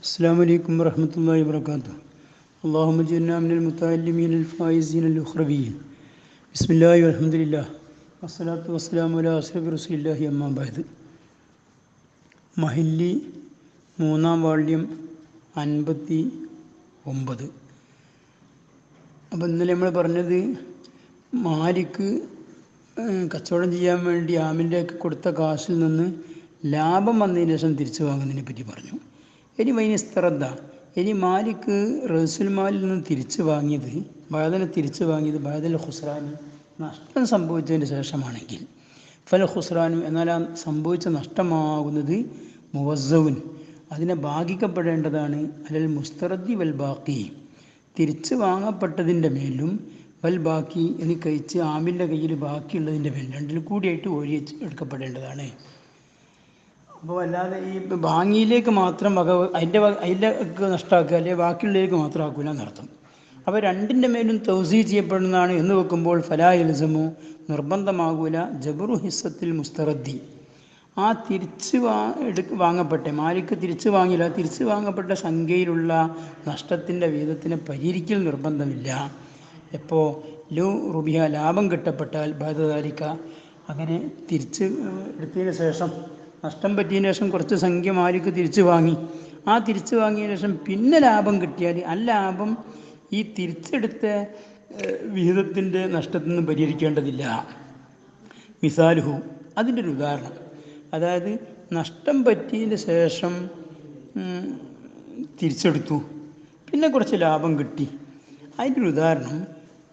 السلام عليكم ورحمة الله وبركاته. اللهم اجعلنا من المتعلمين الفائزين الأخرويين. بسم الله والحمد لله والصلاة والسلام على أشرف رسول الله أما بعد. മഹില്ലി 3-ാം വാള്യം 59. അപ്പോൾ ഇന്നലെ നമ്മൾ പറഞ്ഞത് മാലിക്ക് കച്ചവടം ചെയ്യാൻ വേണ്ടി ആമിലേക്ക് കൊടുത്ത കാശിൽ നിന്ന് ലാഭം വന്നതിന് ശേഷം തിരിച്ചു വാങ്ങുന്നതിനെ പറ്റി പറഞ്ഞു. ഇനി വൈനിസ്തറദ്ദ, ഇനി മാലിക്ക് റസുൽ മാലിൽ നിന്ന് തിരിച്ചു വാങ്ങിയത് ബഅദൽ ഖുസ്റാനി നഷ്ടം സംഭവിച്ചതിന് ശേഷമാണെങ്കിൽ ഫൽ ഖുസ്റാനു, എന്നാൽ ആ സംഭവിച്ച നഷ്ടമാകുന്നത് മുവസ്സവുൻ, അതിനെ ഭാഗിക്കപ്പെടേണ്ടതാണ് അലൽ മുസ്തറദ്ദി വൽ ബാക്കി, തിരിച്ച് വാങ്ങപ്പെട്ടതിൻ്റെ മേലും വൽ ബാക്കി എന്ന് കഴിച്ച് ആമിൻ്റെ കയ്യിൽ ബാക്കിയുള്ളതിൻ്റെ മേലും രണ്ടിലും കൂടിയായിട്ട് ഓരി എടുക്കപ്പെടേണ്ടതാണ്. അപ്പോൾ അല്ലാതെ ഈ ഭാങ്ങിയിലേക്ക് മാത്രം അതിൻ്റെ നഷ്ടമാക്കുക, അല്ലെങ്കിൽ ബാക്കിയുള്ളതിലേക്ക് മാത്രം ആക്കില്ല എന്നർത്ഥം. അപ്പോൾ രണ്ടിൻ്റെ മേലും തൗസീ ചെയ്യപ്പെടുന്നതാണ് എന്ന് വെക്കുമ്പോൾ ഫലാ യൽസമു, നിർബന്ധമാകൂല ജബറു ഹിസ്സത്തിൽ മുസ്തറദ്ദി, ആ തിരിച്ച് വാങ്ങപ്പെട്ട മാലിക്ക് തിരിച്ച് വാങ്ങില്ല, തിരിച്ച് വാങ്ങപ്പെട്ട സംഖ്യയിലുള്ള നഷ്ടത്തിൻ്റെ വീതത്തിനെ പരിഹരിക്കൽ നിർബന്ധമില്ല. എപ്പോൾ ലു റുബിയ, ലാഭം കിട്ടപ്പെട്ടാൽ ബാധതാരിക്ക, അങ്ങനെ തിരിച്ച് എടുത്തതിന് ശേഷം നഷ്ടം പറ്റിയതിന് ശേഷം കുറച്ച് സംഖ്യ മാലിക്ക് തിരിച്ച് വാങ്ങി, ആ തിരിച്ച് വാങ്ങിയതിന് ശേഷം പിന്നെ ലാഭം കിട്ടിയാൽ ആ ലാഭം ഈ തിരിച്ചെടുത്ത വിഹിതത്തിൻ്റെ നഷ്ടത്തിൽ നിന്ന് പരിഹരിക്കേണ്ടതില്ല. മിസാലുഹു, അതിൻ്റെ ഒരു ഉദാഹരണം, അതായത് നഷ്ടം പറ്റിയതിന് ശേഷം തിരിച്ചെടുത്തു, പിന്നെ കുറച്ച് ലാഭം കിട്ടി. അതിൻ്റെ ഒരു ഉദാഹരണം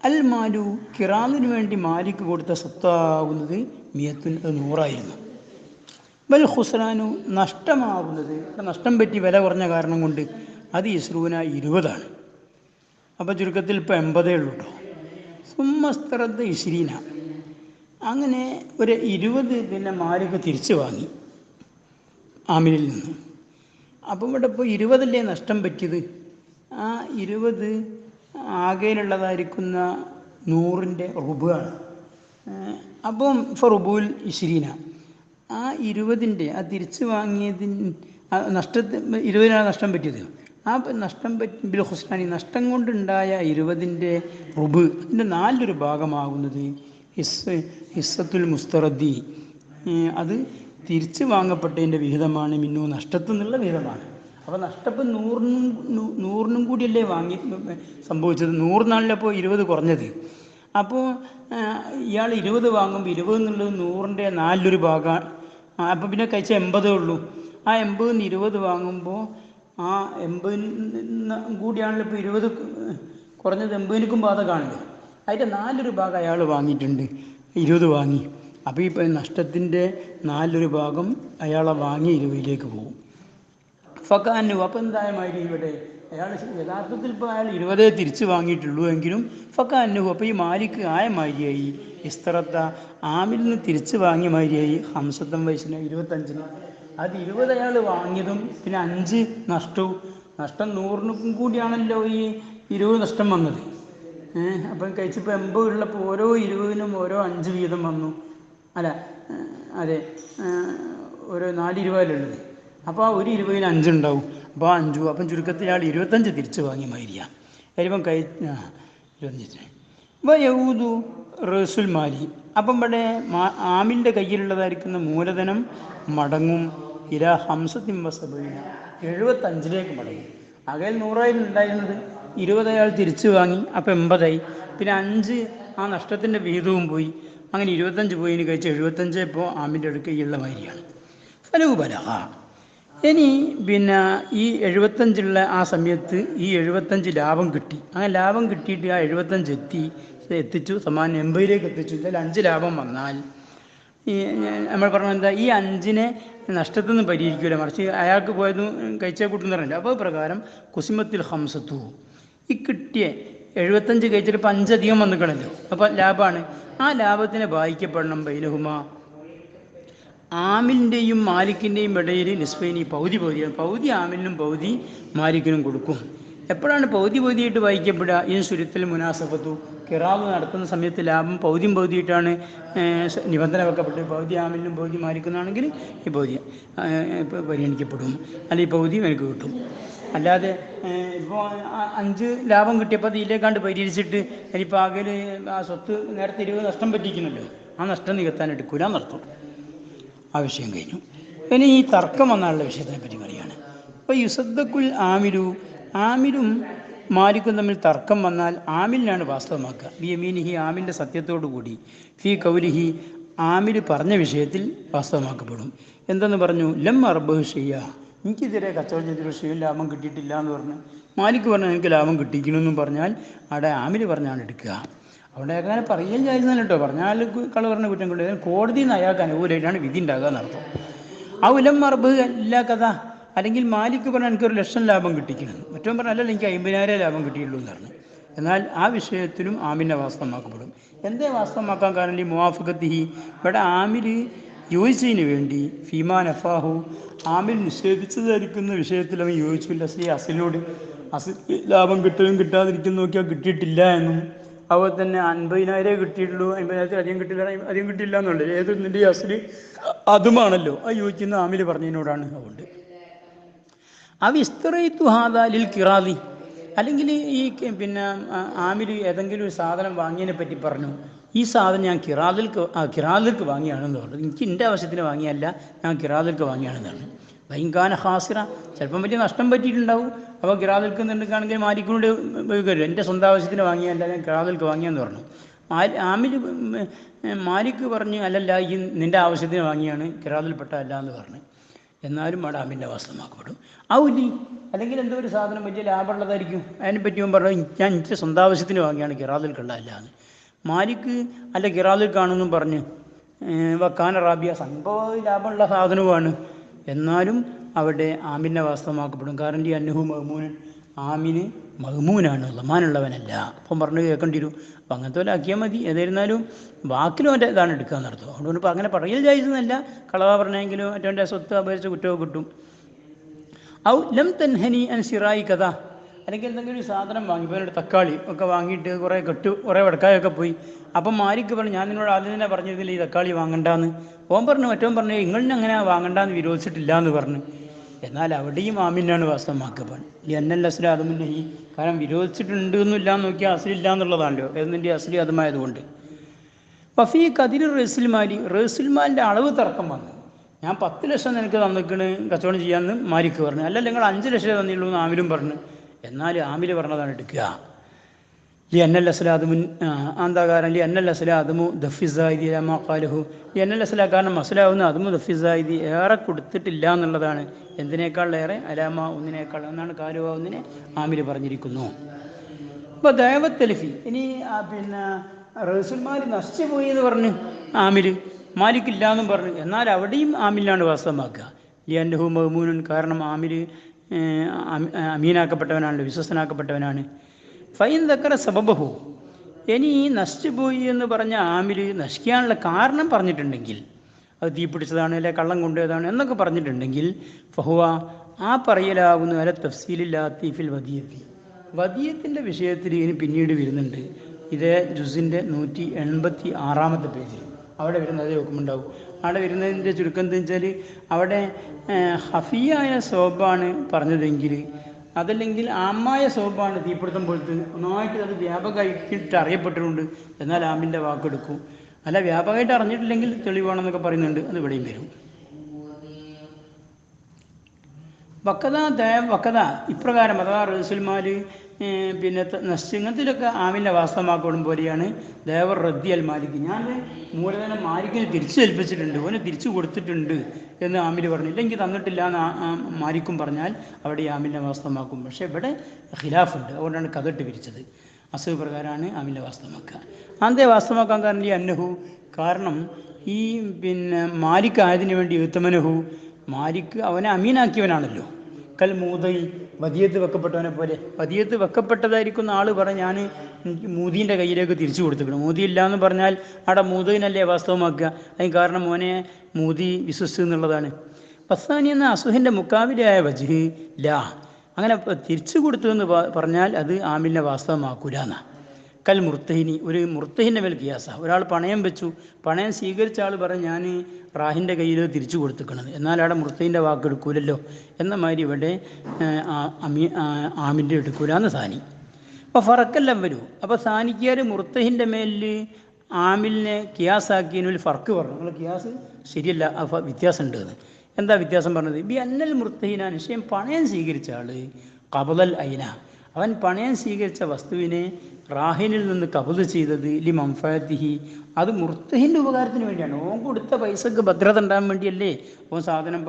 അൽ മാലു, കിറാമിന് വേണ്ടി മാലിക്ക് കൊടുത്ത സ്വത്താകുന്നത് 100 വൽ ഖുസ്റാനു, നഷ്ടമാകുന്നത്, നഷ്ടം പറ്റി വില കുറഞ്ഞ കാരണം കൊണ്ട് അത് ഇസ്രൂന 20. അപ്പോൾ ചുരുക്കത്തിൽ ഇപ്പോൾ 80 ഉള്ളൂ കേട്ടോ. സുമ്മസ്തറദ്ദ 20, അങ്ങനെ ഒരു 20 പിന്നെ മാലിക്ക് തിരിച്ച് വാങ്ങി ആമിലിൽ നിന്ന്. അപ്പം ഇവിടെ ഇപ്പോൾ 20 നഷ്ടം പറ്റിയത്, ആ 20 ആകെയിലുള്ളതായിരിക്കുന്ന 100ൻ്റെ റുബാണ്. അപ്പം റുബുൽ 20, ആ 20ൻ്റെ ആ തിരിച്ച് വാങ്ങിയതിന് നഷ്ടത്തിൽ 20 നഷ്ടം പറ്റിയത്, ആ നഷ്ടം ബിൽ ഖുസ്റാനി, നഷ്ടം കൊണ്ടുണ്ടായ 20ൻ്റെ റുബ്, ഇതിൻ്റെ 4 ഭാഗമാകുന്നത് ഹിസ്സത്തുൽ മുസ്തറദ്ദി, അത് തിരിച്ച് വാങ്ങപ്പെട്ടതിൻ്റെ വിഹിതമാണ്. മിന്നു, നഷ്ടത്തിൽ നിന്നുള്ള വിഹിതമാണ്. അപ്പോൾ നഷ്ടപ്പം 100നും കൂടിയല്ലേ സംഭവിച്ചത്. 100 അപ്പോൾ 20 കുറഞ്ഞത്. അപ്പോൾ ഇയാൾ 20 വാങ്ങുമ്പോൾ 20 എന്നുള്ളത് 100ൻ്റെ 4 ഭാഗം. അപ്പോൾ പിന്നെ കഴിച്ച 80 ഉള്ളൂ. ആ 80 20 വാങ്ങുമ്പോൾ ആ 80 കൂടിയാണല്ലോ ഇപ്പോൾ 20 കുറഞ്ഞത്, 80നും ബാധകമാണല്ലോ. അതിൻ്റെ 4 ഭാഗം അയാൾ വാങ്ങിയിട്ടുണ്ട്, 20 വാങ്ങി. അപ്പോൾ ഈ നഷ്ടത്തിൻ്റെ 4 ഭാഗം അയാളെ വാങ്ങി 20ലേക്ക് പോകും. ഫക്കാനു, അപ്പോൾ എന്തായ മാതിരി ഇവിടെ അയാൾ യഥാർത്ഥത്തിൽ ഇപ്പോൾ അയാൾ 20 തിരിച്ച് വാങ്ങിയിട്ടുള്ളൂ എങ്കിലും ഫക്കാനു, അപ്പോൾ ഈ മാലിക്ക് ആയ മാതിരിയായി. ഇസ്തറത്ത, ആമിൽ നിന്ന് തിരിച്ച് വാങ്ങിയ മാതിരിയായി. 50 വയസ്സിന് 25, അത് 20 അയാൾ വാങ്ങിയതും പിന്നെ 5 നഷ്ടവും. നഷ്ടം 100നും കൂടിയാണല്ലോ ഈ 20 നഷ്ടം വന്നത്. അപ്പം കഴിച്ചപ്പോൾ 80 ഉള്ളപ്പോൾ ഓരോ 20നും ഓരോ 5 വീതം വന്നു. അതെ, ഓരോ 4 20 അപ്പോൾ ആ ഒരു 20ന് 5 ഉണ്ടാവും. അപ്പോൾ ആ 5, അപ്പം ചുരുക്കത്തിൽ ആൾ 25 തിരിച്ച് വാങ്ങിയ മാതിരിയാണ്. അതിപ്പം 25 യഹൂദു റസുൽ മാലി, അപ്പം ഇവിടെ ആമിൻ്റെ കയ്യിലുള്ളതായിരിക്കുന്ന മൂലധനം മടങ്ങും. 75ലേക്ക് മടങ്ങും. അകൽ 100 ഉണ്ടായിരുന്നത് 20 അയാൾ തിരിച്ച് വാങ്ങി, അപ്പോൾ 80. പിന്നെ 5 ആ നഷ്ടത്തിൻ്റെ വിഹിതവും പോയി, അങ്ങനെ 25 പോയി. ഇനി കഴിച്ച് 75 ഇപ്പോൾ ആമിൻ്റെ അടുക്കയുള്ള മാതിരിയാണ്. ഫലവു ബലഹ, ഇനി പിന്നെ ഈ 75 ആ സമയത്ത് ഈ 75 ലാഭം കിട്ടി. അങ്ങനെ ലാഭം കിട്ടിയിട്ട് ആ 75 എത്തിച്ചു, സമാനം 80ലേക്ക് എത്തിച്ചു. ഇതിൽ 5 ലാഭം വന്നാൽ ഈ നമ്മൾ പറഞ്ഞത് എന്താ, ഈ 5നെ നഷ്ടത്തിൽ നിന്ന് പരിഹരിക്കില്ല, മറിച്ച് അയാൾക്ക് പോയത് കഴിച്ചാൽ കൂട്ടുന്ന പറഞ്ഞില്ല. അപ്പോൾ പ്രകാരം കുസിമത്തിൽ ഹംസത്തു, ഈ കിട്ടിയ 75 കഴിച്ചിട്ട് 5 അധികം വന്നിക്കണല്ലോ, അപ്പോൾ ലാഭമാണ്. ആ ലാഭത്തിനെ ബാധിക്കപ്പെടണം. ബൈനഹുമ, ആമിലിൻ്റെയും മാലിക്കിൻ്റെയും ഇടയിൽ നിസ്ഫൈനി, പൗതി ആമിലിനും പൗതി മാലിക്കിനും കൊടുക്കും. എപ്പോഴാണ് പൗതിയായിട്ട് വായിക്കപ്പെടുക? ഈ സുരുത്തിൽ മുനാസഫത്തു, കിറാവ് നടത്തുന്ന സമയത്ത് ലാഭം പൗതിയായിട്ടാണ് നിബന്ധന വെക്കപ്പെട്ടത്. പൗതി ആമിലിനും പൗതി മാലിക്കുന്നാണെങ്കിൽ ഈ പൗതി പരിഗണിക്കപ്പെടും, അല്ലെങ്കിൽ പൗതി എനിക്ക് കിട്ടും. അല്ലാതെ ഇപ്പോൾ 5 ലാഭം കിട്ടിയപ്പോൾ ഇതിലേക്കാണ്ട് പരിഹരിച്ചിട്ട് ഇനിയിപ്പോൾ ആകെ ആ സ്വത്ത് നേരത്തെ 20 നഷ്ടം പറ്റിയിരിക്കണല്ലോ, ആ നഷ്ടം നികത്താൻ എടുക്കൂല എന്നർത്ഥം. ആ വിഷയം കഴിഞ്ഞു. ഇനി ഈ തർക്കം വന്നാലുള്ള വിഷയത്തിനെ പറ്റി പറയുകയാണ്. ഇപ്പോൾ യുസദ്ദക്കുൽ ആമിലും മാലിക്കും തമ്മിൽ തർക്കം വന്നാൽ ആമിലിനാണ് വാസ്തവമാക്കുക. ബി യമീനിഹി, ആമിൻ്റെ സത്യത്തോടു കൂടി, ഫി കൗലിഹി, ആമിൽ പറഞ്ഞ വിഷയത്തിൽ വാസ്തവമാക്കപ്പെടും. എന്തെന്ന് പറഞ്ഞു? ലം അർബഹ് ഷെയ്യ, എനിക്കിതിരെ കച്ചവടം ചെയ്തൊരു ഷെയ്യും ലാഭം കിട്ടിയിട്ടില്ല എന്ന് പറഞ്ഞു. മാലിക്ക് പറഞ്ഞാൽ എനിക്ക് ലാഭം കിട്ടിയിരിക്കണമെന്നും പറഞ്ഞാൽ അവിടെ ആമിൽ പറഞ്ഞാണ് എടുക്കുക. അവിടെ അങ്ങനെ പറയുകയും ചെയ്യുന്നല്ലോ കേട്ടോ. പറഞ്ഞാൽ കള പറഞ്ഞ കുറ്റം കൊണ്ട് കോടതിയിൽ നിന്ന് അയാൾക്ക് അനുകൂലമായിട്ടാണ് വിധി ഉണ്ടാകുക എന്നർത്ഥം. ആ ഉലം മറബ് എല്ലാ കഥ. അല്ലെങ്കിൽ മാലിക്ക് പറഞ്ഞാൽ എനിക്കൊരു 1,00,000 ലാഭം കിട്ടിക്കണം, മറ്റോ പറഞ്ഞാൽ അല്ലല്ല എനിക്ക് 50,000 ലാഭം കിട്ടിയുള്ളൂ എന്ന് പറഞ്ഞു. എന്നാൽ ആ വിഷയത്തിലും ആമിനെ വാസ്തവമാക്കപ്പെടും. എന്തേ വാസ്തവമാക്കാൻ കാരണം? ഈ മുവാഫഖത്തിഹി, ഇവിടെ ആമിൽ യോജിച്ചതിന് വേണ്ടി, ഫീമാൻ അഫാഹു, ആമിൽ നിഷേധിച്ചതായിരിക്കുന്ന വിഷയത്തിൽ അവൻ യോജിച്ചില്ല. അസിലോട് ലാഭം കിട്ടലും കിട്ടാതിരിക്കും നോക്കിയാൽ കിട്ടിയിട്ടില്ല എന്നും, അതുപോലെ തന്നെ 50,000 കിട്ടിയിട്ടുള്ളൂ, 50,000 അധികം കിട്ടിയില്ല എന്നുള്ളത് ഏത് നിൻ്റെ അസിൽ അതുമാണല്ലോ. ആ യോജിക്കുന്ന ആമിൽ പറഞ്ഞതിനോടാണ്. അതുകൊണ്ട് വിസ്തറയിത്തു ഹാദാലിൽ കിറാദി, അല്ലെങ്കിൽ ഈ പിന്നെ ആമിൽ ഏതെങ്കിലും ഒരു സാധനം വാങ്ങിയതിനെ പറ്റി പറഞ്ഞു, ഈ സാധനം ഞാൻ കിറാദിൽക്ക് വാങ്ങിയാണെന്ന് പറഞ്ഞു. എനിക്ക് എൻ്റെ ആവശ്യത്തിന് വാങ്ങിയല്ല, ഞാൻ കിറാദിൽക്ക് വാങ്ങിയാണെന്നാണ്. ഭയങ്കര ഹാസിറ, ചിലപ്പം വലിയ നഷ്ടം പറ്റിയിട്ടുണ്ടാവും. അപ്പോൾ കിറാദിൽക്ക് നിന്നിട്ടാണെങ്കിൽ മാലിക്കിനോട് വരും, എൻ്റെ സ്വന്തം ആവശ്യത്തിന് വാങ്ങിയല്ല, ഞാൻ കിറാദിൽക്ക് വാങ്ങിയെന്ന് പറഞ്ഞു. ആമിൽ മാലിക്ക് പറഞ്ഞ് അല്ലല്ല, ഈ നിൻ്റെ ആവശ്യത്തിന് വാങ്ങിയാണ്, കിറാദിൽപ്പെട്ടല്ല എന്ന് പറഞ്ഞു. എന്നാലും അവിടെ ആമിൻ്റെ വാസ്തവമാക്കപ്പെടും. ഔലി, അല്ലെങ്കിൽ എന്തോ ഒരു സാധനം വലിയ ലാഭമുള്ളതായിരിക്കും, അതിനെപ്പറ്റി പറഞ്ഞു ഞാൻ എൻ്റെ സ്വന്തം ആവശ്യത്തിന് വാങ്ങിയാണ്, കിറാദിൽക്കുള്ളതല്ല എന്ന്. മാലിക്ക് അല്ല കിറാദിൽ കാണുമെന്നും പറഞ്ഞ് വക്കാന റാബിയ, സംഭവം ലാഭമുള്ള സാധനവുമാണ്, എന്നാലും അവിടെ ആമിനെ വാസ്തവമാക്കപ്പെടും. കാരണം ഈ അന്നഹു മഹ്മൂനൻ, ആമിന് മഹ്മൂനാണ്, ലമാനുള്ളവനല്ല. അപ്പം പറഞ്ഞു കേൾക്കേണ്ടി വരും. അപ്പം അങ്ങനത്തെ പോലെ ആക്കിയാൽ മതി. ഏതായിരുന്നാലും വാക്കിലും അവൻ്റെ ഇതാണ് എടുക്കുക എന്നർത്ഥം. അതുകൊണ്ട് ഇപ്പം അങ്ങനെ പറയൽ ജായിസെന്നല്ല, കളവ പറഞ്ഞെങ്കിലും മറ്റവൻ്റെ സ്വത്ത് അപഹരിച്ച കുറ്റവും കിട്ടും. ഔ ലം തൻഹനി അൻ സിറായി കഥ, അല്ലെങ്കിൽ എന്തെങ്കിലും ഒരു സാധനം വാങ്ങി, ഇപ്പോൾ ഒരു തക്കാളി ഒക്കെ വാങ്ങിയിട്ട് കുറേ വടക്കായൊക്കെ പോയി. അപ്പം മാലിക്ക് പറഞ്ഞു ഞാൻ നിന്നോട് ആദ്യം തന്നെ പറഞ്ഞിരുന്നില്ല ഈ തക്കാളി വാങ്ങണ്ടാന്ന്. ഓൻ പറഞ്ഞു, മറ്റവൻ പറഞ്ഞു നിങ്ങളിനെ അങ്ങനെ വാങ്ങണ്ടാന്ന് വിരോധിച്ചിട്ടില്ല എന്ന് പറഞ്ഞു. എന്നാൽ അവിടെയും ആമിനാണ് വാസ്തവമാക്കപ്പെടും. ഈ എന്നല്ല അസ്ലി അതുമില്ല, ഈ കാരണം വിരോധിച്ചിട്ടുണ്ട് എന്നില്ല എന്ന് നോക്കിയാൽ അസ്ലില്ല എന്നുള്ളതാണല്ലോ, ഏതിൻ്റെ അസ്ലി അതുമായതുകൊണ്ട്. പഫീ കതിർ റേസുൽമാലിൻ്റെ അളവ് തർക്കം വന്നു. ഞാൻ 10 ലക്ഷം നിനക്ക് തന്നിക്കണ് കച്ചവടം ചെയ്യാമെന്ന് മാലിക്ക് പറഞ്ഞു. അല്ല നിങ്ങൾ 5 ലക്ഷം തന്നിട്ടുള്ളൂ എന്ന് ആമിലും പറഞ്ഞു. എന്നാൽ ആമിൽ പറഞ്ഞതാണ് എടുക്കുക. ലി അന്നൽ അസ്ലാദുമുൻ എന്താ കാരണം? ലി അന്നൽ അസ്ലാദുമു ദഫിസായിദി അമാ ഖാലുഹു, ലി അന്നൽ അസ്ലാ, കാരണം മസ്ലാവുന്ന അതുമു ദഫിസായിദി, ഏറെ കൊടുത്തിട്ടില്ല എന്നുള്ളതാണ്. എന്തിനേക്കാളേറെ അലാമ, ഒന്നിനേക്കാൾ എന്നാണ് കാലുവ, ഒന്നിനെ ആമിൽ പറഞ്ഞിരിക്കുന്നു. ഇപ്പോൾ ദൈവത്തെലിഫി, ഇനി പിന്നെ റസൂൽമാർ നശിച്ചു പോയി എന്ന് പറഞ്ഞ് ആമിൽ, മാലിക്കില്ല എന്നും പറഞ്ഞു. എന്നാൽ അവിടെയും ആമിലാണ് വാസ്തവമാക്കുക. ലി അന്നഹു മഹ്മൂനുൻ, കാരണം ആമിൽ അമീനാക്കപ്പെട്ടവനാണല്ലോ, വിശ്വസ്തനാക്കപ്പെട്ടവനാണ്. ഫൈൻ ദക്കറ സബബഹു, ഇനി നശിച്ചു പോയി എന്ന് പറഞ്ഞ ആമിൽ നശിക്കാനുള്ള കാരണം പറഞ്ഞിട്ടുണ്ടെങ്കിൽ, അത് തീപിടിച്ചതാണ് അല്ലെ കള്ളം കൊണ്ടുപോയതാണ് എന്നൊക്കെ പറഞ്ഞിട്ടുണ്ടെങ്കിൽ, ഫഹുവ, ആ പറയലാകുന്നു അല തഫ്സീലില്ലാത്തി ഫിൽ വദിയത്തി, വദിയത്തിൻ്റെ വിഷയത്തിൽ ഇനി പിന്നീട് വരുന്നുണ്ട്. ഇതേ ജുസിൻ്റെ 186 പേജിൽ അവിടെ വരുന്നത് നോക്കുമ്പോണ്ടാവും. അവിടെ വരുന്നതിൻ്റെ ചുരുക്കം എന്താ വെച്ചാൽ, അവിടെ ഹഫിയായ സോബാണ് പറഞ്ഞതെങ്കിൽ, അതല്ലെങ്കിൽ ആമായ സോബാണ് തീപിടുത്തം പോലത്തെ ഒന്നായിട്ട് അത് വ്യാപകമായിട്ട് അറിയപ്പെട്ടിട്ടുണ്ട്, എന്നാൽ ആമിൻ്റെ വാക്കെടുക്കും. അല്ല വ്യാപകമായിട്ട് അറിഞ്ഞിട്ടില്ലെങ്കിൽ തെളിവാണെന്നൊക്കെ പറയുന്നുണ്ട്, അത് ഇവിടെയും വരും. വക്കത ഇപ്രകാരം, അഥവാ റസൂൽമാർ പിന്നെ നശ്ചിങ്ങത്തിലൊക്കെ ആമിൻ്റെ വാസ്തവമാക്കപ്പെടും പോലെയാണ് ദേവർ റദ്ദി അൽ മാലിക്ക്, ഞാൻ മൂലധനം മാലിക്കിന് തിരിച്ചു ഏൽപ്പിച്ചിട്ടുണ്ട്, ഓന് തിരിച്ചു കൊടുത്തിട്ടുണ്ട് എന്ന് ആമിൽ പറഞ്ഞു. ഇല്ലെങ്കിൽ തന്നിട്ടില്ല എന്ന് മാലിക്കും പറഞ്ഞാൽ അവിടെ ആമിൻ്റെ വാസ്തവമാക്കും. പക്ഷേ ഇവിടെ ഖിലാഫുണ്ട്, അതുകൊണ്ടാണ് കഥട്ട് പിരിച്ചത്. അസുഖ പ്രകാരമാണ് ആമിൻ്റെ വാസ്തവമാക്കുക. അന്തേ വാസ്തവമാക്കാൻ കാരണം ഈ അന്നഹു, കാരണം ഈ പിന്നെ മാലിക്ക് ആയതിനു വേണ്ടി എഴുത്തമനഹു, മാലിക്ക് അവനെ അമീനാക്കിയവനാണല്ലോ. കൽ മൂതൈ, വദിയത്ത് വെക്കപ്പെട്ടവനെ പോലെ. വദിയത്ത് വെക്കപ്പെട്ടതായിരിക്കുന്ന ആൾ പറഞ്ഞ് ഞാൻ മൂദീൻ്റെ കയ്യിലേക്ക് തിരിച്ചു കൊടുത്തിക്കണം. മൂതി ഇല്ല എന്ന് പറഞ്ഞാൽ അവിടെ മൂതീനല്ലേ വാസ്തവമാക്കുക. അതിന് കാരണം മോനെ മൂതി വിശ്വസിച്ചു എന്നുള്ളതാണ്. പസ്താനി എന്ന അസുഹിൻ്റെ മുക്കാബിലായ വജ്ഹ് ലാ, അങ്ങനെ തിരിച്ചു കൊടുത്തു എന്ന് പറഞ്ഞാൽ അത് ആമിലിനെ വാസ്തവമാക്കൂല എന്നാ. കൽ മുർത്തഹിനി, ഒരു മുർത്തഹിൻ്റെ മേൽ കിയാസ. ഒരാൾ പണയം വെച്ചു, പണയം സ്വീകരിച്ച ആൾ പറഞ്ഞു ഞാൻ റാഹിൻ്റെ കയ്യിൽ തിരിച്ചു കൊടുത്തിക്കണത്, എന്നാൽ അവിടെ മുർത്തഹിൻ്റെ വാക്ക് എടുക്കൂലല്ലോ എന്ന മാതിരി ഇവിടെ ആമിൻ്റെ എടുക്കൂലെന്ന് സാനി. അപ്പോൾ ഫറക്കെല്ലാം വരൂ. അപ്പോൾ സാനിക്കാർ മുർത്തഹിൻ്റെ മേലിൽ ആമിലിനെ കിയാസാക്കിയതിന് ഫർക്ക് പറഞ്ഞു. നിങ്ങൾ കിയാസ് ശരിയല്ല, വ്യത്യാസമുണ്ട് എന്ന്. എന്താ വ്യത്യാസം പറഞ്ഞത്? ബി അന്നൽ മുർത്തഹിന, നിശ്ചയം പണയം സ്വീകരിച്ച ആൾ കബലൽ ഐന, അവൻ പണയം സ്വീകരിച്ച വസ്തുവിനെ റാഹിനിൽ നിന്ന് കബുദ് ചെയ്തത് ലി മംഫഅത്തിഹി, അത് മുർത്തഹിൻ്റെ ഉപകാരത്തിന് വേണ്ടിയാണ്. ഓൻ കൊടുത്ത പൈസക്ക് ഭദ്രത ഉണ്ടാകാൻ വേണ്ടിയല്ലേ ഓൻ സാധനം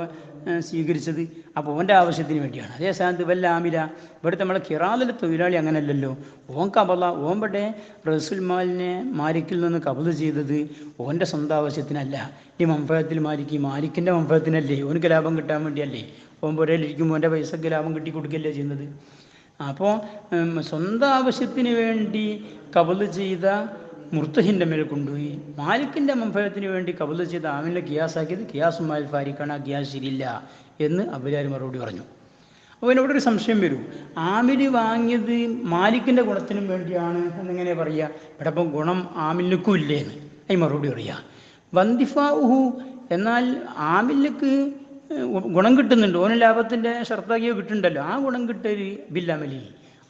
സ്വീകരിച്ചത്. അപ്പോൾ ഓൻ്റെ ആവശ്യത്തിന് വേണ്ടിയാണ്. അതേ സ്ഥാനത്ത് വല്ല ആമില, ഇവിടുത്തെ നമ്മളെ കിറാലിലെ തൊഴിലാളി അങ്ങനെയല്ലല്ലോ. ഓൻ കബല, ഓൻ ഇവിടെ റസുൽ മാലിനെ മാലിക്കിൽ നിന്ന് കബുദ് ചെയ്തത് ഓൻ്റെ സ്വന്തം ആവശ്യത്തിനല്ല. ഈ മംഫഅത്തിൽ മാലിക്കിൻ്റെ മംഫഅത്തിനല്ലേ, ഓനക്ക് ലാഭം കിട്ടാൻ വേണ്ടിയല്ലേ. ഓൻ പുരയിലിരിക്കുമ്പോൾ ഓൻ്റെ പൈസക്ക് ലാഭം കിട്ടി കൊടുക്കുകയല്ലേ ചെയ്യുന്നത്. അപ്പോൾ സ്വന്തം ആവശ്യത്തിന് വേണ്ടി കബുൽ ചെയ്ത മുർത്തഹിൻ്റെ മേൽ കൊണ്ടുപോയി മാലിക്കിൻ്റെ മംഫഅത്തിന് വേണ്ടി കബുൽ ചെയ്ത ആമിനെ കിയാസാക്കിയത് കിയാസുമാൽ ഫാരിക്കാണ്, ആ കിയാസ് ശരിയില്ല എന്ന് അബുലാർ മറുപടി പറഞ്ഞു. അപ്പോൾ ഇവിടെ ഒരു സംശയം വരും, ആമിൽ വാങ്ങിയത് മാലിക്കിൻ്റെ ഗുണത്തിനും വേണ്ടിയാണ് എന്നിങ്ങനെ പറയുക. ഇവിടെ ഇപ്പം ഗുണം ആമിലിനും ഇല്ലേ എന്ന് അതിന് മറുപടി പറയുക. വന്ദിഫാഉഹു, എന്നാൽ ആമിലേക്ക് ഗുണം കിട്ടുന്നുണ്ട്, ഓന് ലാഭത്തിൻ്റെ ഷർത്താക്കിയോ കിട്ടുന്നുണ്ടല്ലോ, ആ ഗുണം കിട്ടൊരു ബില്ലമലി,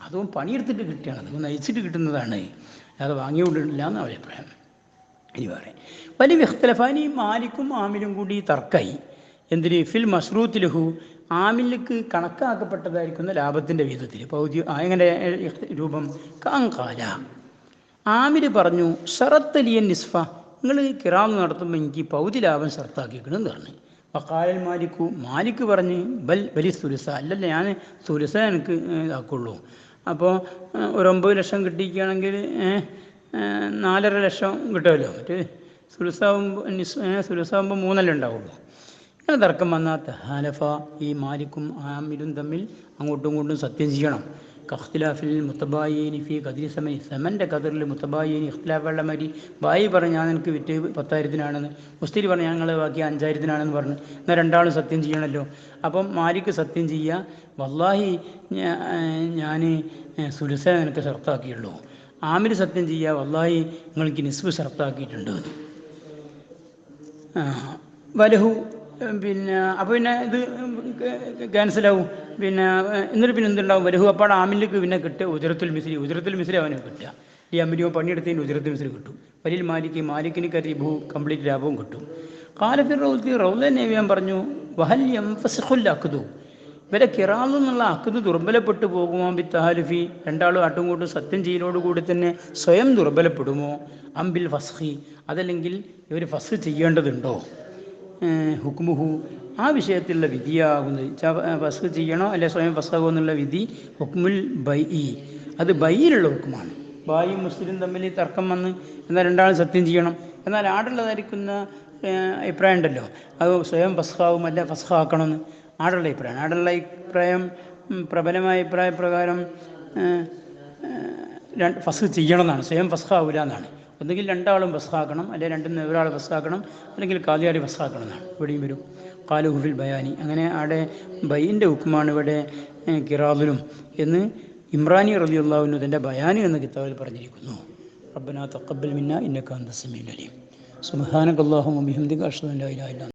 അതും പണിയെടുത്തിട്ട് കിട്ടുകയാണ്, അത് നയിച്ചിട്ട് കിട്ടുന്നതാണ്, അത് വാങ്ങിയോണ്ടില്ല എന്നാണ് അഭിപ്രായം. ഇനി പറയാം വലിയ വിഖ്തലഫാനി, മാലിക്കും ആമിലും കൂടി തർക്കായി. എന്തിന്? ഫിൽ മഷ്റൂത്തിലഹു, ആമിലേക്ക് കണക്കാക്കപ്പെട്ടതായിരിക്കുന്ന ലാഭത്തിൻ്റെ വിധത്തിൽ. എങ്ങനെ രൂപം? കാങ്കാല, ആമിൽ പറഞ്ഞു ഷറത്തലിയൻ നിസ്ഫ, നിങ്ങൾ കിറാം നടത്തുമ്പോൾ എനിക്ക് പൗതി ലാഭം ഷർത്താക്കിക്കണമെന്ന് പറഞ്ഞു. വക്കാലൽ മാലിക്കു, മാലിക്ക് പറഞ്ഞ് ബലി സുലുസ, അല്ലല്ല ഞാൻ സുലുസ എനിക്ക് ആക്കുള്ളൂ. അപ്പോൾ ഒരു 9 ലക്ഷം കിട്ടിക്കുകയാണെങ്കിൽ 4.5 ലക്ഷം കിട്ടുമല്ലോ, മറ്റേ സുലുസാകുമ്പോൾ 3 ഉണ്ടാവുള്ളൂ. അങ്ങനെ തർക്കം വന്നാൽ തഹാലഫ, ഈ മാലിക്കും ആമിലും തമ്മിൽ അങ്ങോട്ടും ഇങ്ങോട്ടും സത്യം ചെയ്യണം. കഖ്തിലാഫിൽ മുത്തബായിനി ഫി കദിരി സമയ, സമൻ്റെ കതിറിൽ മുത്തബായിനി ഇഖ്തിലാഫുള്ള മാതിരി. ബായി പറഞ്ഞു ഞാൻ എനിക്ക് വിറ്റ് 10,000-നാണെന്ന്, മുസ്തിരി പറഞ്ഞു ഞങ്ങൾ ബാക്കി 5,000-നാണെന്ന് പറഞ്ഞു. എന്നാൽ രണ്ടാളും സത്യം ചെയ്യണമല്ലോ. അപ്പം മാലിക്ക് സത്യം ചെയ്യുക, വല്ലാഹി ഞാൻ സുലുസ എനിക്ക് ഷർത്താക്കിയുള്ളൂ. ആമിർ സത്യം ചെയ്യുക, വല്ലാഹി നിങ്ങൾക്ക് നിസ്ബ് ഷർത്താക്കിയിട്ടുണ്ട്. വലഹു, പിന്നെ അപ്പോൾ പിന്നെ ഇത് ക്യാൻസലാവും. എന്നിട്ട് പിന്നെ എന്തുണ്ടാവും? വലഹു, അപ്പോൾ ആമിലേക്ക് പിന്നെ കിട്ടുക ഉജറത്തുൽ മിസ്രി അവന് കിട്ടുക. ഈ അമിരിയോ പണിയെടുത്തതിന് ഉജറത്തുൽ മിസ്രി കിട്ടും. വലിയ മാലിക്കിന് കരിബു, കംപ്ലീറ്റ് ലാഭവും കിട്ടും. കാലഫിർ റൗലി, റൗല നേവിയാൻ പറഞ്ഞു വഹൽ യംഫസിഖുൽ അഖ്ദു, ഇവരെ കിറാൽ എന്നുള്ള അഖ്ദ് ദുർബലപ്പെട്ടു പോകുമോ? ബിത്തഹാലുഫി, രണ്ടാളും ആട്ടുംകൂട്ടും സത്യം ചെയ്യലോടുകൂടി തന്നെ സ്വയം ദുർബലപ്പെടുമോ? അംബിൽ ഫസ്ഖി, അതല്ലെങ്കിൽ ഇവർ ഫസ്ഖ് ചെയ്യേണ്ടതുണ്ടോ? ഹുക്മുഹു, ആ വിഷയത്തിലുള്ള വിധിയാകുന്നത് ഫസ്ഖ് ചെയ്യണോ അല്ലെ സ്വയം ഫസ്ഖാകുമോ എന്നുള്ള വിധി ഹുക്മുൽ ബൈ, അത് ബൈയിലുള്ള ഹുക്കുമാണ്. ബായും മുസ്ലിം തമ്മിൽ തർക്കം വന്ന് എന്നാൽ രണ്ടാളും സത്യം ചെയ്യണം. എന്നാൽ ആടുള്ളതായിരിക്കുന്ന അഭിപ്രായം ഉണ്ടല്ലോ, അത് സ്വയം ഫസ്ഖാവും അല്ല ഫസ്ഖാക്കണമെന്ന് ആടുള്ള അഭിപ്രായമാണ്. ആടുള്ള അഭിപ്രായം പ്രബലമായ അഭിപ്രായ പ്രകാരം ഫസ്ഖ് ചെയ്യണം എന്നാണ്, സ്വയം ഫസ്ഖാവില്ല എന്നാണ്. ഒന്നുകിൽ രണ്ടാളും ഫസ്ഖാക്കണം, അല്ലെങ്കിൽ രണ്ടിൽ നിന്ന് ഒരാൾ ഫസ്ഖാക്കണം, അല്ലെങ്കിൽ കാലിയാരി ഫസ്ഖാക്കണം എന്നാണ് ഇവിടെയും വരും. കാലുഹുഫിൽ ബയാനി, അങ്ങനെ അവിടെ ബൈൻ്റെ ഹുക്കുമാണ് ഇവിടെ കിറാദിലും എന്ന് ഇമ്രാനി റളിയല്ലാഹു അൻഹു തൻ്റെ ബയാനി എന്ന കിതാബിൽ പറഞ്ഞിരിക്കുന്നു. റബ്ബനാ തഖബ്ബൽ മിന്നാ ഇന്നക അൻത സമീഉൽ അലീം. സുബ്ഹാനക അല്ലാഹുമ്മ വബിഹംദിക അഷ്ഹദു അൻ ലാ ഇലാഹ ഇല്ല